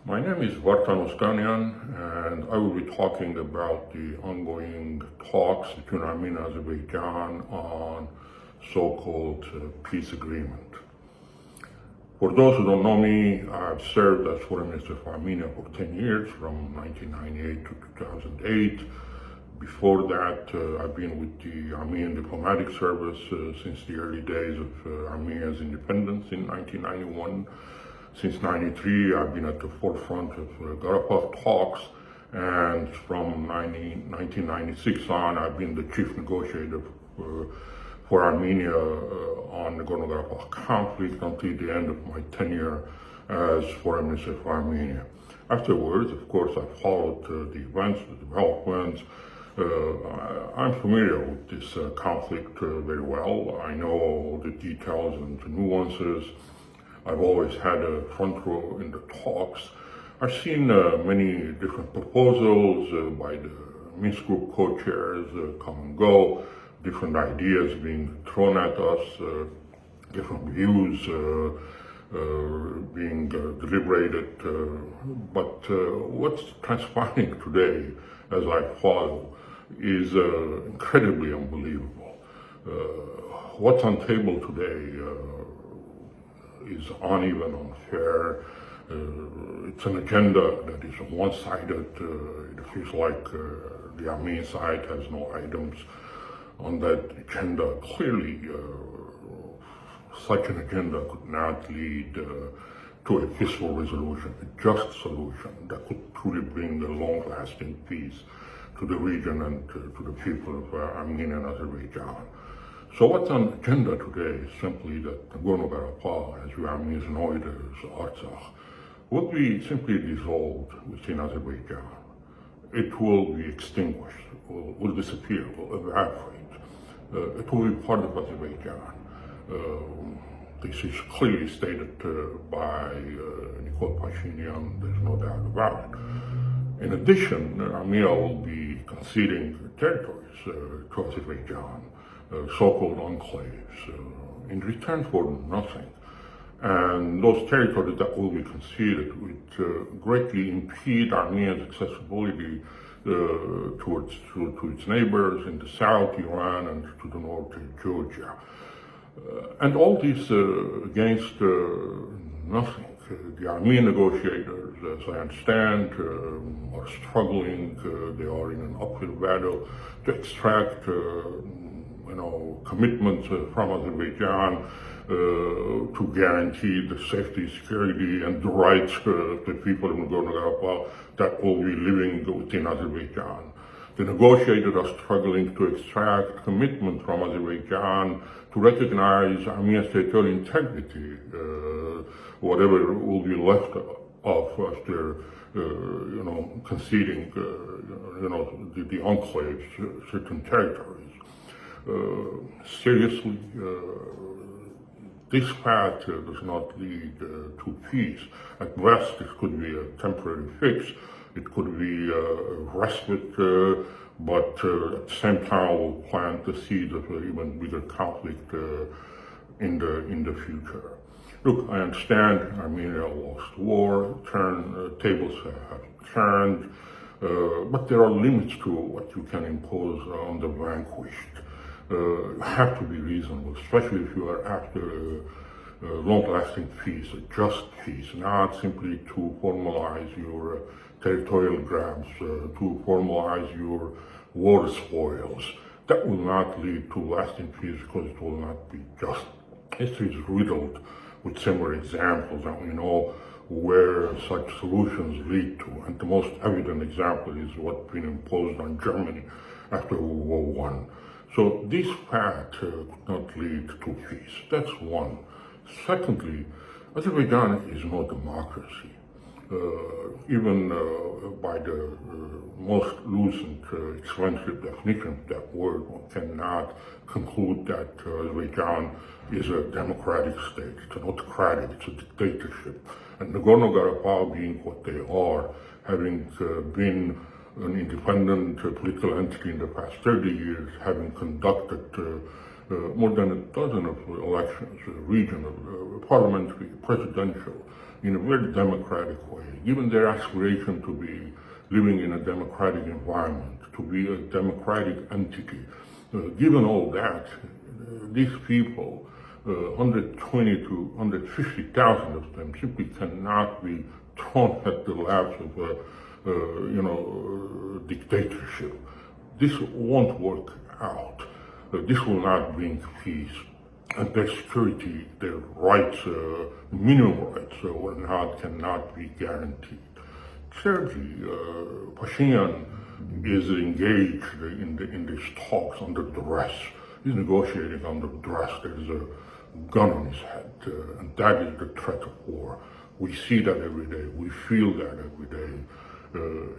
My name is Oskanian, and I will be talking about the ongoing talks between Armenia-Azerbaijan on so-called peace agreement. For those who don't know me, I've served as Foreign Minister of Armenia for 10 years, from 1998 to 2008. Before that, I've been with the Armenian Diplomatic Service since the early days of Armenia's independence in 1991. Since '93, I've been at the forefront of Karabakh talks, and from 1996 on, I've been the chief negotiator for Armenia on the Nagorno-Karabakh conflict until the end of my tenure as Foreign Minister of Armenia. Afterwards, of course, I followed the events, the developments. I'm familiar with this conflict very well. I know the details and the nuances. I've always had a front row in the talks. I've seen many different proposals by the Minsk Group co-chairs come and go, different ideas being thrown at us, different views being deliberated. But what's transpiring today, as I follow, is incredibly unbelievable. What's on table today is uneven, unfair. It's an agenda that is one-sided. It feels like the Armenian side has no items on that agenda. Clearly, such an agenda could not lead to a peaceful resolution, a just solution that could truly bring a long-lasting peace to the region and to the people of Armenia and Azerbaijan. So what's on the agenda today is simply that Nagorno-Karabakh, as we Armenians know it as Artsakh, will be simply dissolved within Azerbaijan. It will be extinguished, will disappear, will evaporate. It will be part of Azerbaijan. This is clearly stated by Nikol Pashinyan, there's no doubt about it. In addition, Armenia will be conceding territories to Azerbaijan, so-called enclaves, in return for nothing. And those territories that will be conceded would greatly impede Armenia's accessibility to its neighbors in the south, Iran, and to the north, Georgia. And all this against nothing. The Armenian negotiators, as I understand, are struggling. They are in an uphill battle to extract commitments from Azerbaijan to guarantee the safety, security, and the rights of the people of Nagorno-Karabakh that will be living within Azerbaijan. The negotiators are struggling to extract commitment from Azerbaijan to recognize Armenia's territorial integrity, whatever will be left of after conceding the enclaves, certain territories. Seriously, this path does not lead to peace. At best, it could be a temporary fix. It could be a respite, but at the same time, will plant the seeds of an even bigger conflict in the future. Look, I understand Armenia lost war, tables have turned, but there are limits to what you can impose on the vanquished. You have to be reasonable, especially if you are after a long-lasting peace, a just peace, not simply to formalize your territorial grabs, to formalize your war spoils. That will not lead to lasting peace because it will not be just. History is riddled with similar examples, and we know where such solutions lead to. And the most evident example is what's been imposed on Germany after World War I. So this path could not lead to peace. That's one. Secondly, Azerbaijan is no democracy. Even by the most lucid, expensive definition of that word, one cannot conclude that Azerbaijan is a democratic state. It's an autocratic, it's a dictatorship. And Nagorno-Karabakh being what they are, having been an independent political entity in the past 30 years, having conducted more than a dozen of elections, regional, parliamentary, presidential, in a very democratic way, given their aspiration to be living in a democratic environment, to be a democratic entity. Given all that, these people, 120 to 150,000 of them, simply cannot be thrown at the laps of dictatorship. This won't work out. This will not bring peace, and their security, their rights, minimum rights, cannot be guaranteed. Thirdly, Pashinyan is engaged in these talks under duress. He's negotiating under duress. There's a gun on his head, and that is the threat of war. We see that every day. We feel that every day.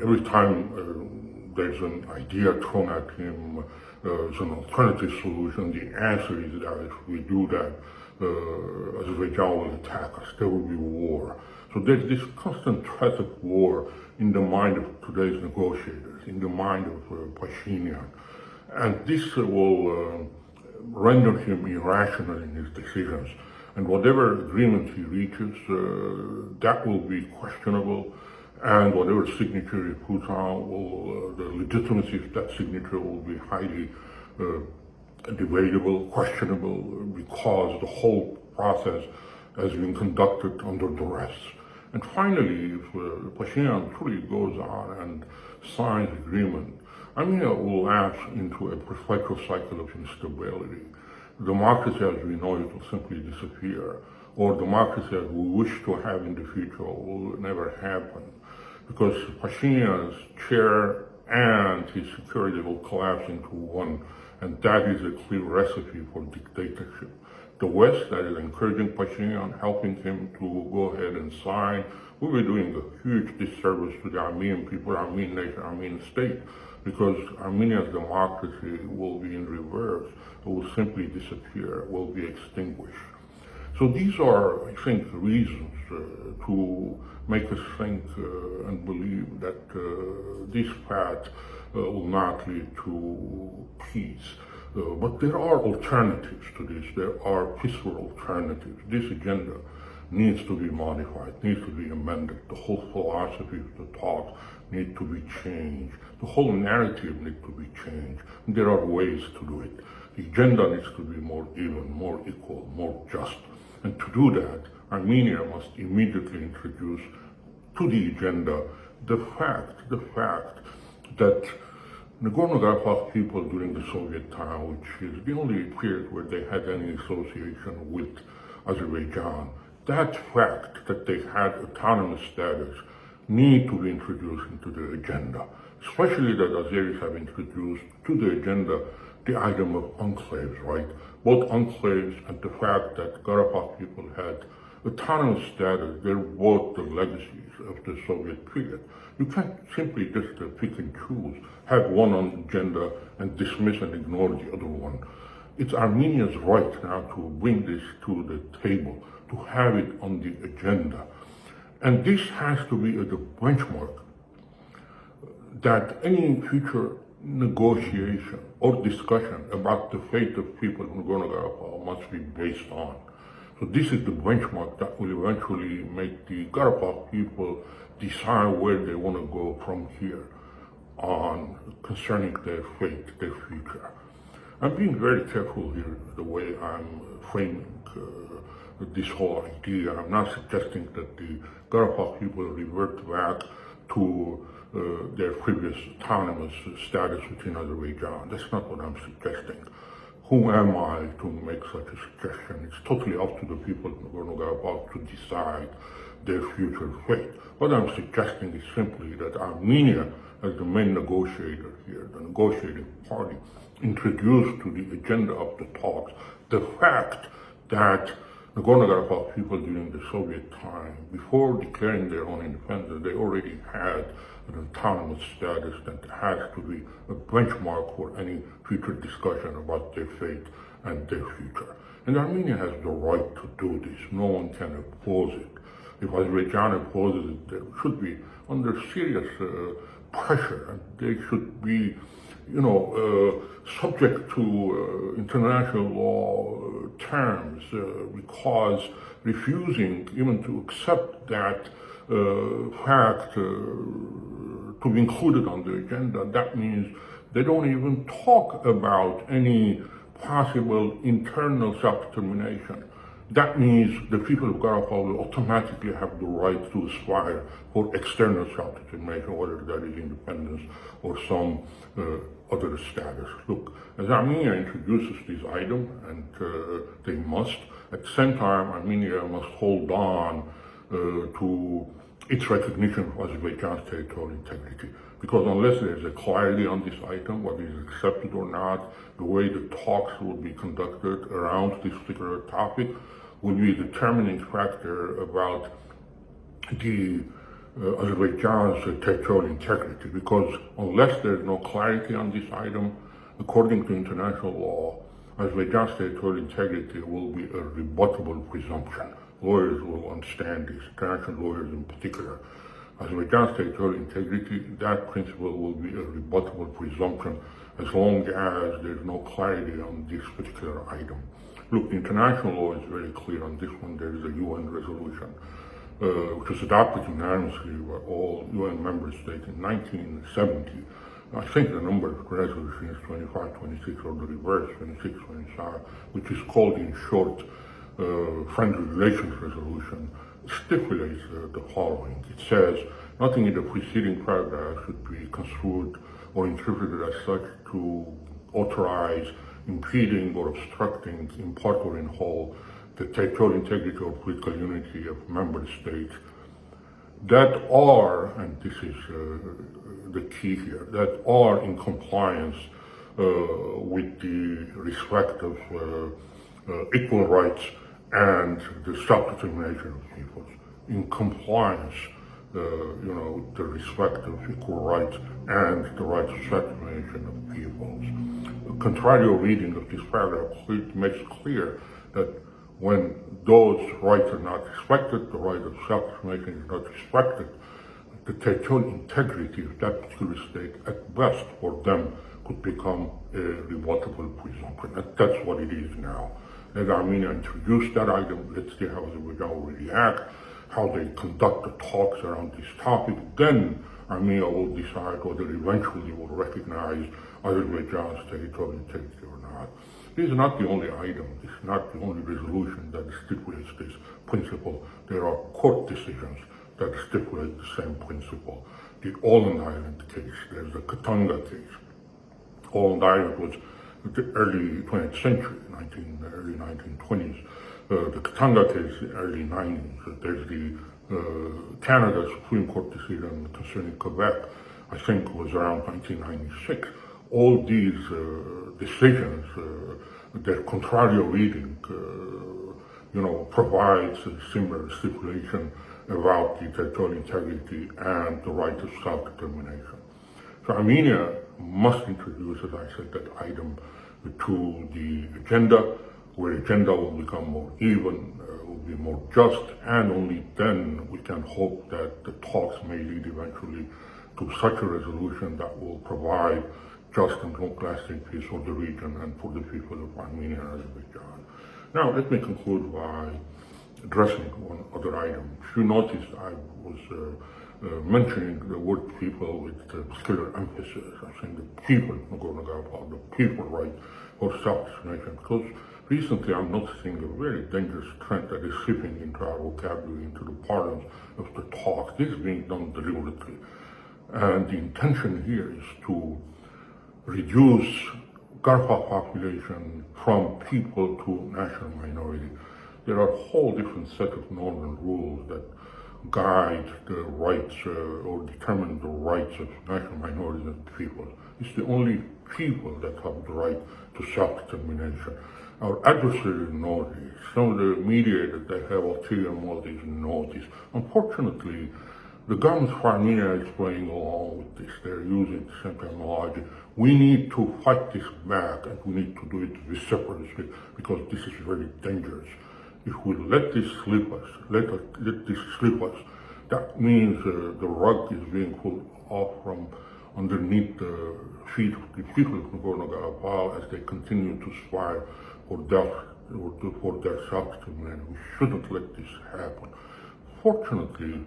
Every time there's an idea thrown at him, as an alternative solution, the answer is that if we do that, Azerbaijan will attack us. There will be war. So there's this constant threat of war in the mind of today's negotiators, in the mind of Pashinyan. And this will render him irrational in his decisions. And whatever agreement he reaches, that will be questionable. And whatever signature he puts on, the legitimacy of that signature will be highly debatable, questionable, because the whole process has been conducted under duress. And finally, if Pashinyan truly goes on and signs agreement, Armenia will lapse into a perpetual cycle of instability. Democracy as we know it will simply disappear, or democracy as we wish to have in the future will never happen, because Pashinyan's chair and his security will collapse into one, and that is a clear recipe for dictatorship. The West that is encouraging Pashinyan, helping him to go ahead and sign, will be doing a huge disservice to the Armenian people, Armenian nation, Armenian state, because Armenia's democracy will be in reverse. It will simply disappear, will be extinguished. So these are, I think, reasons to make us think and believe that this path will not lead to peace. But there are alternatives to this. There are peaceful alternatives. This agenda needs to be modified, needs to be amended. The whole philosophy of the talk needs to be changed. The whole narrative needs to be changed. And there are ways to do it. The agenda needs to be more even, more equal, more just. And to do that, Armenia must immediately introduce to the agenda the fact that Nagorno-Karabakh people during the Soviet time, which is the only period where they had any association with Azerbaijan, that fact that they had autonomous status need to be introduced into the agenda, especially that Azeris have introduced to the agenda the item of enclaves, right? Both enclaves and the fact that Karabakh people had autonomous status, they're both the legacies of the Soviet period. You can't simply just pick and choose, have one on the agenda and dismiss and ignore the other one. It's Armenia's right now to bring this to the table, to have it on the agenda. And this has to be the benchmark that any future negotiation or discussion about the fate of people in Nagorno-Karabakh must be based on. So this is the benchmark that will eventually make the Karabakh people decide where they want to go from here on concerning their fate, their future. I'm being very careful here the way I'm framing this whole idea. I'm not suggesting that the Karabakh people revert back to their previous autonomous status within Azerbaijan. That's not what I'm suggesting. Who am I to make such a suggestion? It's totally up to the people of Nagorno-Karabakh to decide their future fate. What I'm suggesting is simply that Armenia, as the main negotiator here, the negotiating party, introduced to the agenda of the talks the fact that Nagorno-Karabakh people during the Soviet time, before declaring their own independence, they already had an autonomous status that has to be a benchmark for any future discussion about their fate and their future. And Armenia has the right to do this. No one can oppose it. If Azerbaijan opposes it, they should be under serious pressure, and they should be subject to international law terms, because refusing even to accept that fact to be included on the agenda, that means they don't even talk about any possible internal self-determination. That means the people of Garafal will automatically have the right to aspire for external self-determination, whether that is independence or some other status. Look, as Armenia introduces this item, and they must, at the same time, Armenia must hold on to its recognition of Azerbaijan's territorial integrity. Because unless there's a clarity on this item, whether it's accepted or not, the way the talks will be conducted around this particular topic will be a determining factor about the Azerbaijan's territorial integrity. Because unless there's no clarity on this item, according to international law, Azerbaijan's territorial integrity will be a rebuttable presumption. Lawyers will understand this, international lawyers in particular. Azerbaijan's territorial integrity, that principle will be a rebuttable presumption as long as there's no clarity on this particular item. Look, the international law is very clear on this one. There is a UN resolution, which was adopted unanimously by all UN member states in 1970. I think the number of the resolution is 2526 or the reverse, 2625, which is called in short Friendly Relations Resolution, stipulates the following. It says, nothing in the preceding paragraph should be construed or interpreted as such to authorize impeding or obstructing, in part or in whole, the territorial integrity or political unity of member states that are, and this is the key here, that are in compliance with the respective equal rights and the self-determination of peoples, in compliance, with the respective equal rights and the right to self-determination of peoples. A contrarial reading of this paragraph makes clear that when those rights are not respected, the right of self-determination is not respected, the territorial integrity of that particular state, at best for them, could become a rebuttable presumption. That's what it is now. As Armenia introduced that item, let's see how Azerbaijan will react, how they conduct the talks around this topic. Then Armenia will decide whether eventually will recognize Azerbaijan's territorial integrity or not. This is not the only item, this is not the only resolution that stipulates this principle. There are court decisions that stipulate the same principle. The Åland Island case, there's the Katanga case. Åland Island was the early 20th century, early 1920s. The Katanga case, the early 90s. There's the Canada Supreme Court decision concerning Quebec, I think was around 1996. All these decisions, their contrarial reading, provides a similar stipulation about the territorial integrity and the right of self-determination. So Armenia must introduce, as I said, that item to the agenda, where agenda will become more even, will be more just, and only then we can hope that the talks may lead eventually to such a resolution that will provide just and long-lasting peace for the region and for the people of Armenia and Azerbaijan. Now, let me conclude by addressing one other item. If you noticed, I was mentioning the word people with particular emphasis. I think the people of Nagorno-Karabakh, the people right for self-determination, because recently I'm noticing a very dangerous trend that is seeping into our vocabulary, into the parlance of the talk. This is being done deliberately. And the intention here is to reduce Karabakh population from people to national minority. There are a whole different set of norms and rules that guide the rights or determine the rights of national minorities and people. It's the only people that have the right to self-determination. Our adversaries know this. Some of the mediators that have ulterior motives know this. Unfortunately, the government of Armenia is playing along with this. They're using the same terminology. We need to fight this back, and we need to do it vociferously, because this is very dangerous. If we let this slip us, that means the rug is being pulled off from underneath the feet of the people of Nagorno-Karabakh as they continue to strive for their self-determination. We shouldn't let this happen. Fortunately,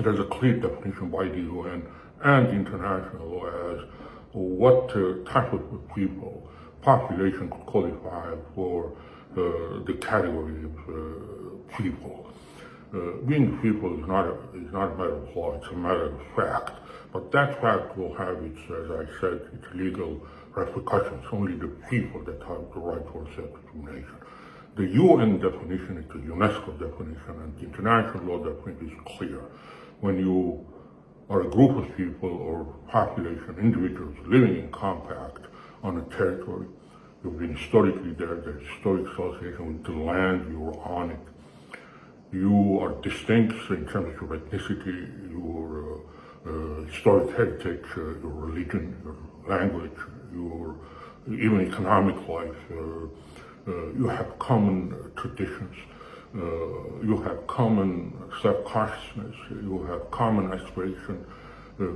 there's a clear definition by the UN and international law as what type of people, population could qualify for the category of people. Being people is not a matter of law, it's a matter of fact. But that fact will have its, as I said, its legal repercussions. Only the people that have the right for self-determination. The UN definition is the UNESCO definition, and the international law definition is clear. When you are a group of people or population, individuals living in compact on a territory, you've been historically there, the historic association with the land, you're on it. You are distinct in terms of your ethnicity, your historic heritage, your religion, your language, your even economic life. You have common traditions. You have common self-consciousness. You have common aspiration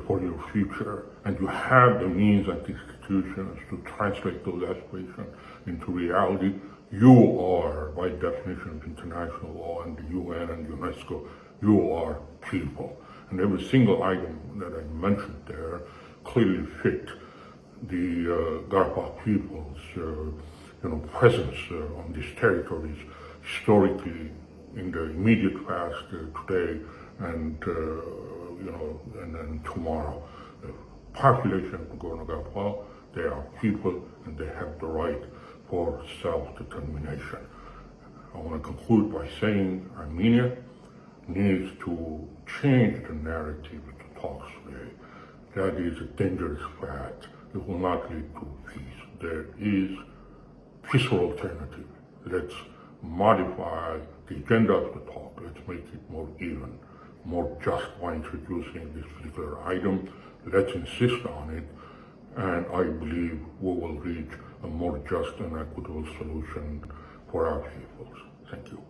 for your future, and you have the means and institutions to translate those aspirations into reality. You are, by definition of international law and the UN and UNESCO, you are people. And every single item that I mentioned there clearly fit the Karabakh people's presence on these territories historically, in the immediate past, today, and and tomorrow. The population of Nagorno-Karabakh, they are people and they have the right for self-determination. I want to conclude by saying Armenia needs to change the narrative to talks today. That is a dangerous fact. It will not lead to peace. There is peaceful alternative. Let's modify the agenda of the talk. Let's make it more even, more just by introducing this particular item. Let's insist on it, and I believe we will reach a more just and equitable solution for our peoples. Thank you.